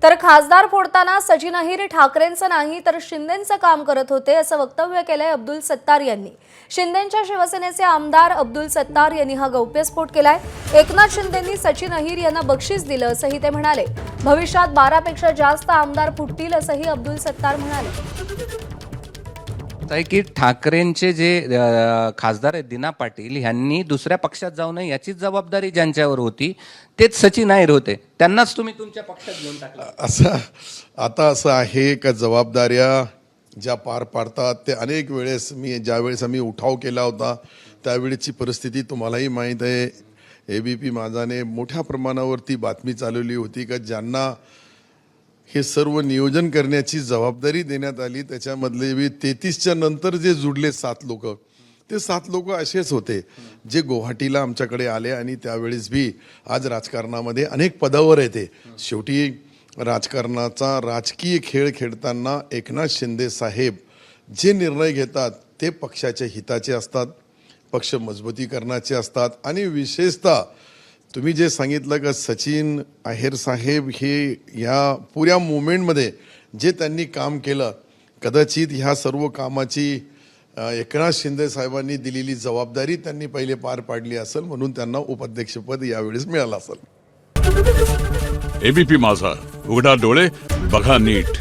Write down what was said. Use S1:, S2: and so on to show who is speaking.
S1: तर खासदार फोडताना सचिन अहिर ठाकरेंचं नाही तर शिंदेंचं काम करत होते असं वक्तव्य केलंय अब्दुल सत्तार यांनी। शिंदेंच्या शिवसेनेचे आमदार अब्दुल सत्तार यांनी हा गौप्यस्फोट केलाय। एकनाथ शिंदेंनी सचिन अहिर यांना बक्षीस दिलं असंही ते म्हणाले। भविष्यात 12 पेक्षा जास्त आमदार फुटतील असंही अब्दुल सत्तार म्हणाले।
S2: की ठाकरेंचे जे खासदार आहेत दिना पाटील यांनी दुसऱ्या पक्षात जाऊ नये याची जबाबदारी ज्यांच्यावर होती तेच सचिन अहिर होते, त्यांनाच तुम्ही तुमच्या पक्षात घेऊन टाकला।
S3: असं आहे का जबाबदाऱ्या ज्या पार पाडतात ते अनेक वेळेस ज्यावेळेस आम्ही उठाव केला होता त्यावेळेची परिस्थिती तुम्हालाही माहीत आहे। एबीपी माझाने मोठ्या प्रमाणावरती बातमी चालवली होती का ज्यांना हे सर्व नियोजन करण्याची जबाबदारी देण्यात आली त्याच्यामधले 33च्या नंतर जे जुडले 7 लोक, ते 7 लोक असेच होते जे गुवाहाटीला आमच्याकडे आले आणि त्यावेळेस भी आज राजकारणामध्ये अनेक पदावर येते। शेवटी राजकारणाचा राजकीय खेळ खेळताना एकनाथ शिंदे साहेब जे निर्णय घेतात ते पक्षाच्या हिताचे असतात, पक्ष मजबूतीकरणाचे असतात। आणि विशेषतः तुम्ही जे सांगितलं का सचिन अहिर साहेब हे ह्या पुऱ्या मुवमेंटमध्ये जे त्यांनी काम केलं, कदाचित ह्या सर्व कामाची एकनाथ शिंदे साहेबांनी दिलेली जबाबदारी त्यांनी पहिले पार पाडली असेल, म्हणून त्यांना उपाध्यक्षपद यावेळेस मिळालं असेल।
S4: एबीपी माझा, उघडा डोळे बघा नीट।